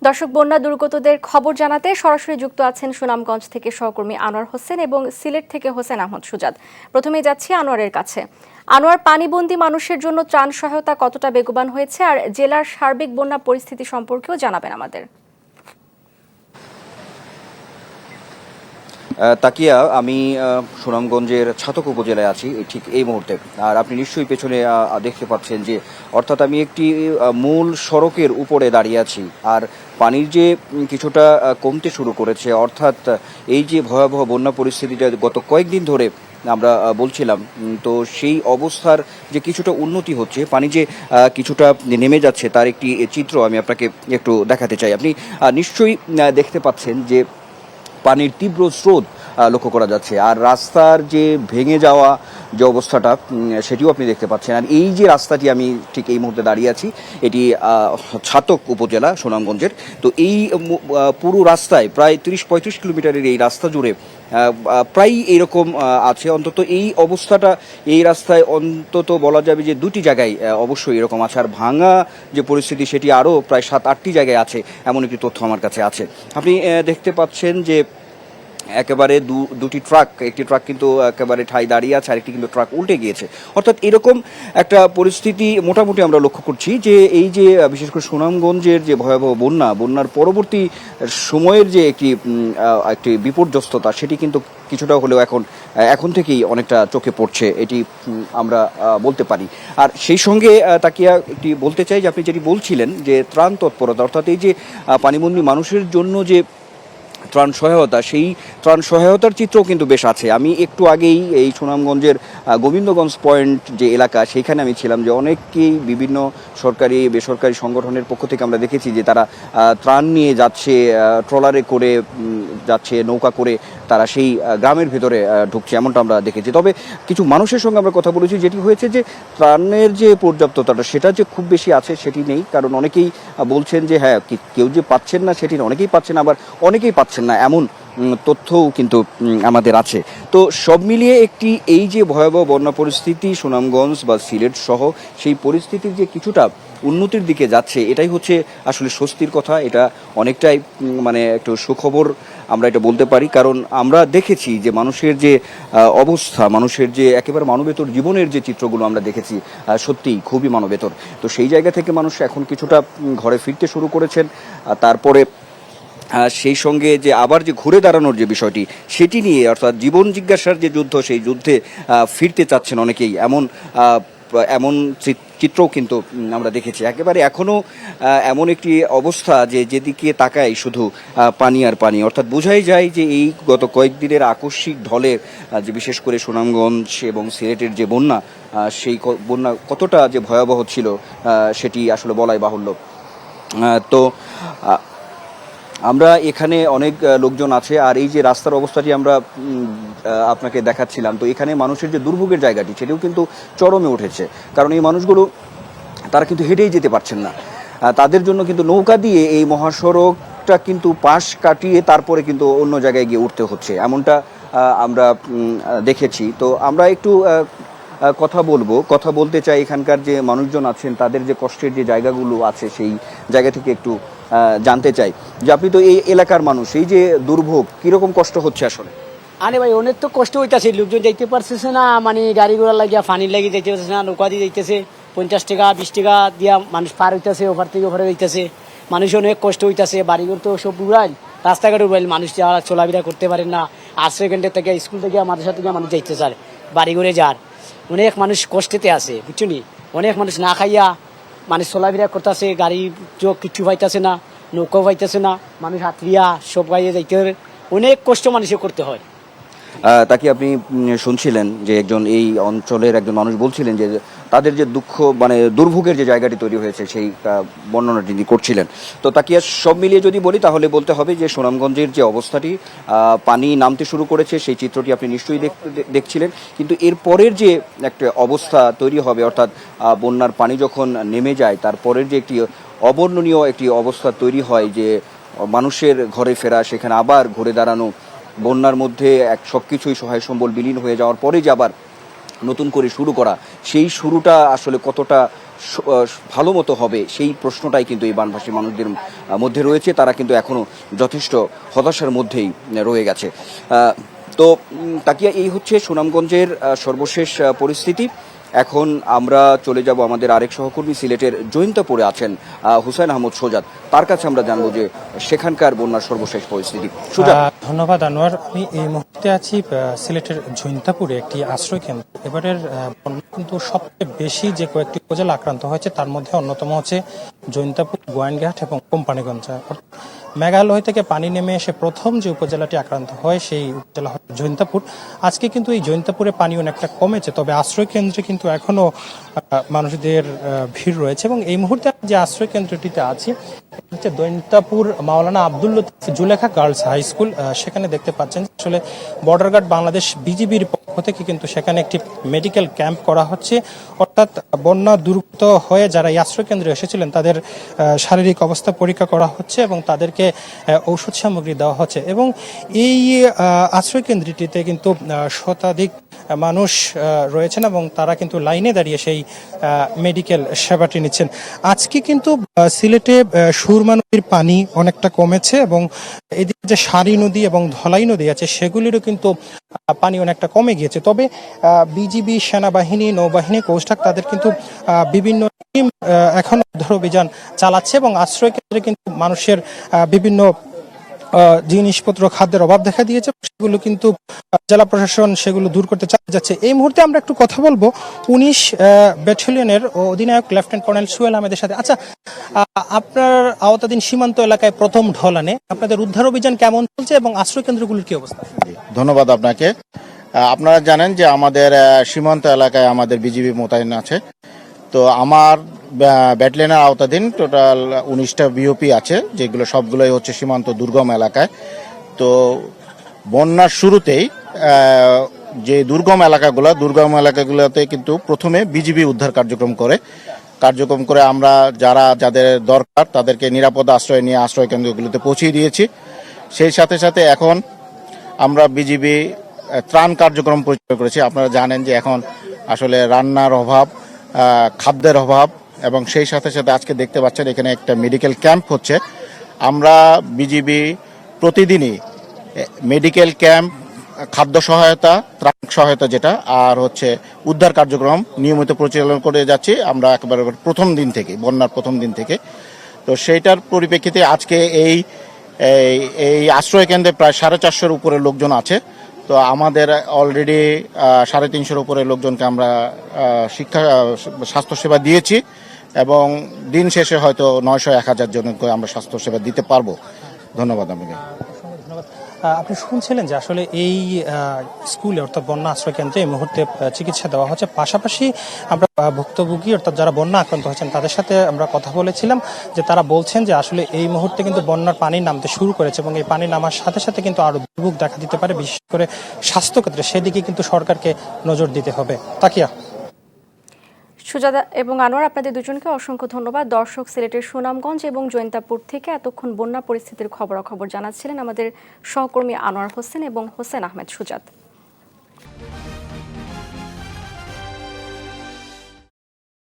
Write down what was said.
দর্শক, বন্যা দুর্গতদের খবর জানাতে সরাসরি যুক্ত আছেন সুনামগঞ্জ থেকে সহকর্মী আনোয়ার হোসেন এবং সিলেট থেকে হোসেন আহমদ সুজাত। প্রথমেই যাচ্ছি আনোয়ারের কাছে। আনোয়ার, পানিবন্দী মানুষের জন্য ত্রাণ সহায়তা কতটা বেগবান হয়েছে আর জেলার সার্বিক বন্যা পরিস্থিতি সম্পর্কেও জানাবেন আমাদের। তাকিয়া, আমি সুনামগঞ্জের ছাতক উপজেলায় আছি ঠিক এই মুহূর্তে। আর আপনি নিশ্চয়ই পেছনে দেখতে পাচ্ছেন যে অর্থাৎ আমি একটি মূল সড়কের উপরে দাঁড়িয়ে আছি। আর পানির যে কিছুটা কমতে শুরু করেছে, অর্থাৎ এই যে ভয়াবহ বন্যা পরিস্থিতিটা গত কয়েকদিন ধরে আমরা বলছিলাম, তো সেই অবস্থার যে কিছুটা উন্নতি হচ্ছে, পানি যে কিছুটা নেমে যাচ্ছে তার একটি চিত্র আমি আপনাকে একটু দেখাতে চাই। আপনি নিশ্চয়ই দেখতে পাচ্ছেন যে পানির তীব্র স্রোত লক্ষ্য করা যাচ্ছে। আর রাস্তার যে ভেঙে যাওয়া যে অবস্থাটা সেটিও আপনি দেখতে পাচ্ছেন। আর এই যে রাস্তাটি আমি ঠিক এই মুহূর্তে দাঁড়িয়ে আছি, এটি ছাতক উপজেলা সুনামগঞ্জের। তো এই পুরো রাস্তায় প্রায় ৩০-৩৫ কিলোমিটারের এই রাস্তা জুড়ে প্রায় এইরকম আছে। অন্তত এই অবস্থাটা এই রাস্তায় অন্তত বলা যাবে যে দুটি জায়গায় অবশ্যই এরকম আছে। আর ভাঙা যে পরিস্থিতি সেটি আরও প্রায় ৭-৮টি জায়গায় আছে, এমন একটি তথ্য আমার কাছে আছে। আপনি দেখতে পাচ্ছেন যে একেবারে দুটি ট্রাক, একটি ট্রাক কিন্তু একেবারে ঠাই দাঁড়িয়ে আছে, আরেকটি কিন্তু ট্রাক উল্টে গিয়েছে। অর্থাৎ এরকম একটা পরিস্থিতি মোটামুটি আমরা লক্ষ্য করছি যে এই যে বিশেষ করে সুনামগঞ্জের যে ভয়াবহ বন্যার পরবর্তী সময়ের যে একটি বিপর্যস্ততা, সেটি কিন্তু কিছুটা হলেও এখন থেকেই অনেকটা চোখে পড়ছে, এটি আমরা বলতে পারি। আর সেই সঙ্গে তাকিয়া একটি বলতে চাই যে আপনি যেটি বলছিলেন যে ত্রাণ তৎপরতা, অর্থাৎ এই যে পানিবন্দী মানুষের জন্য যে ত্রাণ সহায়তা, সেই ত্রাণ সহায়তার চিত্রও কিন্তু বেশ আছে। আমি একটু আগেই এই সুনামগঞ্জের গোবিন্দগঞ্জ পয়েন্ট যে এলাকা, সেইখানে আমি ছিলাম, যে অনেককেই বিভিন্ন সরকারি বেসরকারি সংগঠনের পক্ষ থেকে আমরা দেখেছি যে তারা ত্রাণ নিয়ে যাচ্ছে, ট্রলারে করে যাচ্ছে, নৌকা করে তারা সেই গ্রামের ভেতরে ঢুকছে, এমনটা আমরা দেখেছি। তবে কিছু মানুষের সঙ্গে আমরা কথা বলেছি, যেটি হয়েছে যে ত্রাণের যে পর্যাপ্ততাটা সেটা যে খুব বেশি আছে সেটি নেই। কারণ অনেকেই বলছেন যে হ্যাঁ, কেউ যে পাচ্ছেন না সেটি না, অনেকেই পাচ্ছেন, আবার অনেকেই পাচ্ছেন না, এমন তথ্যও কিন্তু আমাদের আছে। তো সব মিলিয়ে এই যে ভয়াবহ বন্যা পরিস্থিতি সুনামগঞ্জ বা সিলেট সহ, সেই পরিস্থিতির যে কিছুটা উন্নতির দিকে যাচ্ছে, এটাই হচ্ছে আসলে স্বস্তির কথা। এটা অনেকটাই একটু সুখবর আমরা এটা বলতে পারি। কারণ আমরা দেখেছি যে মানুষের যে অবস্থা, মানুষের যে একেবারে মানবেতর জীবনের যে চিত্রগুলো আমরা দেখেছি, সত্যিই খুবই মানবেতর। তো সেই জায়গা থেকে মানুষ এখন কিছুটা ঘরে ফিরতে শুরু করেছেন। তারপরে সেই সঙ্গে যে আবার যে ঘুরে দাঁড়ানোর যে বিষয়টি, সেটি নিয়ে অর্থাৎ জীবন জিজ্ঞাসার যে যুদ্ধ, সেই যুদ্ধে ফিরতে চাচ্ছেন অনেকেই, এমন চিত্রও কিন্তু আমরা দেখেছি। একেবারে এখনও এমন একটি অবস্থা যে যেদিকে তাকাই শুধু পানি আর পানি। অর্থাৎ বোঝাই যায় যে এই গত কয়েকদিনের আকস্মিক ঢলে যে বিশেষ করে সুনামগঞ্জ এবং সিলেটের যে বন্যা, সেই বন্যা কতটা যে ভয়াবহ ছিল সেটি আসলে বলাই বাহুল্য। তো আমরা এখানে অনেক লোকজন আছে। আর এই যে রাস্তার অবস্থাটি আমরা আপনাকে দেখাচ্ছিলাম, তো এখানে মানুষের যে দুর্ভোগের জায়গাটি, সেটিও কিন্তু চরমে উঠেছে। কারণ এই মানুষগুলো তারা কিন্তু হেঁটেই যেতে পারছেন না, তাদের জন্য কিন্তু নৌকা দিয়ে এই মহাসড়কটা কিন্তু পাশ কাটিয়ে তারপরে কিন্তু অন্য জায়গায় গিয়ে উঠতে হচ্ছে, এমনটা আমরা দেখেছি। তো আমরা একটু কথা বলতে চাই এখানকার যে মানুষজন আছেন, তাদের যে কষ্টের যে জায়গাগুলো আছে, সেই জায়গা থেকে একটু জানতে চাই যে আপনি তো এই এলাকার মানুষ, এই যে দুর্ভোগ কিরকম কষ্ট হচ্ছে আসলে? আরে ভাই, অনেক তো কষ্ট হইতেছে, লোকজন যাইতে পারতেছে না, গাড়ি ঘোড়া লাগিয়া পানির লাগি যাইতে পারতেছে না, নৌকা দিয়ে যাইতেছে 50 টাকা 20 টাকা দিয়া মানুষ পার হইতেছে, ওপার থেকে ওপারে হইতেছে। মানুষ অনেক কষ্ট হইতেছে, বাড়িঘর তো সব উড়াইল, রাস্তাঘাট উড়াইল, মানুষ চলাফেরা করতে পারেন না। আর সেকেন্ডের থেকে স্কুল থেকে মাদ্রাসা থেকে মানুষ যাইতে চায়, বাড়ি ঘরে যার অনেক মানুষ কষ্টেতে আছে, বুঝছো নি? অনেক মানুষ না খাইয়া মানুষ চলাফেরা করতেছে, গাড়ি চোখ কিছু পাইতেছে না, নৌকাও পাইতেছে না, মানুষ হাতলিয়া সব গাইয়ে যাইতে অনেক কষ্ট মানুষের করতে হয়। তাকে আপনি শুনছিলেন যে এই অঞ্চলের একজন মানুষ বলছিলেন যে তাদের যে দুঃখ, দুর্ভোগের যে জায়গাটি তৈরি হয়েছে, সেই বর্ণনাটি তিনি করছিলেন। তো তাকে সব মিলিয়ে যদি বলি, তাহলে বলতে হবে যে সুনামগঞ্জের যে অবস্থাটি, পানি নামতে শুরু করেছে, সেই চিত্রটি আপনি নিশ্চয়ই দেখছিলেন। কিন্তু এর পরের যে একটা অবস্থা তৈরি হবে, অর্থাৎ বন্যার পানি যখন নেমে যায়, তারপরের যে একটি অবর্ণনীয় একটি অবস্থা তৈরি হয়, যে মানুষের ঘরে ফেরা, সেখানে আবার ঘুরে দাঁড়ানো, বন্যার মধ্যে সবকিছুই সহায় সম্বল বিলীন হয়ে যাওয়ার পরে যে আবার নতুন করে শুরু করা, সেই শুরুটা আসলে কতটা ভালো মতো হবে সেই প্রশ্নটাই কিন্তু এই বানভাসী মানুষদের মধ্যে রয়েছে। তারা কিন্তু এখনও যথেষ্ট হতাশার মধ্যেই রয়ে গেছে। তো তাকিয়া এই হচ্ছে সুনামগঞ্জের সর্বশেষ পরিস্থিতি। এখন আমরা চলে যাব আমাদের আরেক সহকর্মী সিলেটের জৈন্তাপুরে আছেন হুসাইন আহমদ সুজাত, তার কাছে আমরা জানবো যে সেখানকার বন্যার সর্বশেষ পরিস্থিতি। সুজাত। ধন্যবাদ আনোয়ার। আমি এই মুহূর্তে আছি সিলেটের জৈন্তাপুরে একটি আশ্রয় কেন্দ্র। এবারের বন্যা কিন্তু সবচেয়ে বেশি যে কয়েকটি উপজেলা আক্রান্ত হয়েছে তার মধ্যে অন্যতম হচ্ছে জৈন্তাপুর, গোয়াইনঘাট এবং কোম্পানিগঞ্জ। মেঘালয় থেকে পানি নেমে এসে প্রথম যে উপজেলাটি আক্রান্ত হয় সেই উপজেলা হচ্ছে জৈন্তাপুর। আজকে কিন্তু এই জৈন্তাপুরে পানি অনেকটা কমেছে, তবে আশ্রয় কেন্দ্রে কিন্তু এখনো মানুষদের ভিড় রয়েছে। এবং এই মুহূর্তে যে আশ্রয় কেন্দ্রটিতে আছি হচ্ছে Jaintapur Maulana Abdul Latif Zulekha girls high school. সেখানে দেখতে পাচ্ছেন আসলে বর্ডার গার্ড বাংলাদেশ বিজিবির পক্ষ থেকে কিন্তু সেখানে একটি মেডিকেল ক্যাম্প করা হচ্ছে। অর্থাৎ বন্যা দুর্গত হয়ে যারা এই আশ্রয় কেন্দ্রে এসেছিলেন তাদের শারীরিক অবস্থা পরীক্ষা করা হচ্ছে এবং তাদেরকে ঔষধ সামগ্রী দেওয়া হচ্ছে। এবং এই আশ্রয় কেন্দ্রটিতে কিন্তু শতাধিক মানুষ রয়েছেন এবং তারা কিন্তু লাইনে দাঁড়িয়ে সেই মেডিকেল সেবাটি নিচ্ছেন। আজকে কিন্তু সিলেটে সুরমা নদীর পানি অনেকটা কমেছে এবং এদিকে যে সারি নদী এবং ধলাই নদী আছে সেগুলিরও কিন্তু পানি অনেকটা কমে গিয়েছে। তবে বিজিবি, সেনাবাহিনী, নৌবাহিনী, কোস্টগার্ড তাদের কিন্তু বিভিন্ন টিম এখন উদ্ধার অভিযান চালাচ্ছে এবং আশ্রয় কেন্দ্রে কিন্তু মানুষের বিভিন্ন জিনিসপত্র, খাদ্যের অভাব দেখা দিয়েছে, সেগুলো কিন্তু জেলা প্রশাসন সেগুলো দূর করতে চালিয়ে যাচ্ছে। এই মুহূর্তে আমরা একটু কথা বলবো 19 ব্যাটালিয়নের অধিনায়ক লেফটেন্যান্ট কর্নেল সুহেল আহমেদের সাথে। আচ্ছা, আপনার আওতাধীন সীমান্ত এলাকায় প্রথম ঢলানে আপনাদের উদ্ধার অভিযান কেমন চলছে এবং আশ্রয় কেন্দ্রগুলোর কি অবস্থা? ধন্যবাদ আপনাকে। আপনারা জানেন যে আমাদের সীমান্ত এলাকায় আমাদের বিজিবি মোতায়েন আছে। তো আমার ব্যাটালিয়নের আওতাধীন টোটাল 19টা বিওপি আছে, যেগুলো সবগুলোই হচ্ছে সীমান্ত দুর্গম এলাকায়। তো বন্যার শুরুতেই যে দুর্গম এলাকাগুলোতে কিন্তু প্রথমে বিজিবি উদ্ধার কার্যক্রম করে আমরা যাদের দরকার তাদেরকে নিরাপদ আশ্রয় নিয়ে আশ্রয় কেন্দ্রগুলোতে পৌঁছে দিয়েছি। সেই সাথে সাথে এখন আমরা বিজিবি ত্রাণ কার্যক্রম পরিচালনা করেছি। আপনারা জানেন যে এখন আসলে রান্নার অভাব, খাদ্যের অভাব, এবং সেই সাথে সাথে আজকে দেখতে পাচ্ছেন এখানে একটা মেডিকেল ক্যাম্প হচ্ছে। আমরা বিজিবি প্রতিদিনই মেডিকেল ক্যাম্প, খাদ্য সহায়তা, ত্রাণ সহায়তা যেটা, আর হচ্ছে উদ্ধার কার্যক্রম নিয়মিত পরিচালনা করে যাচ্ছি আমরা একেবারে বন্যার প্রথম দিন থেকে। তো সেইটার পরিপ্রেক্ষিতে আজকে এই আশ্রয় কেন্দ্রে প্রায় 450-এর উপরে লোকজন আছে। তো আমাদের অলরেডি 350-এর উপরে লোকজনকে আমরা স্বাস্থ্যসেবা দিয়েছি এবং দিন শেষে হয়তো 900-1000 জনকে আমরা স্বাস্থ্যসেবা দিতে পারবো। ধন্যবাদ আপনাকে। আপনি শুনছিলেন যে আসলে এই স্কুলে অর্থাৎ বন্যা আশ্রয় কেন্দ্রে এই মুহূর্তে চিকিৎসা দেওয়া হচ্ছে। পাশাপাশি আমরা ভুক্তভোগী অর্থাৎ যারা বন্যা আক্রান্ত হয়েছেন তাদের সাথে আমরা কথা বলেছিলাম, যে তারা বলছেন যে আসলে এই মুহূর্তে কিন্তু বন্যার পানি নামতে শুরু করেছে এবং এই পানি নামার সাথে সাথে কিন্তু আরো দুর্ভোগ দেখা দিতে পারে, বিশেষ করে স্বাস্থ্যক্ষেত্রে। সেদিকে কিন্তু সরকারকে নজর দিতে হবে। তাকিয়া। সুজাতা এবং আনোয়ার, আপনাদের দুজনকে অসংখ্য ধন্যবাদ। দর্শক, সিলেটের সুনামগঞ্জ এবং জৈন্তাপুর থেকে এতক্ষণ বন্যা পরিস্থিতির খবরাখবর জানাচ্ছিলেন আমাদের সহকর্মী আনোয়ার হোসেন এবং হোসেন আহমেদ সুজাত।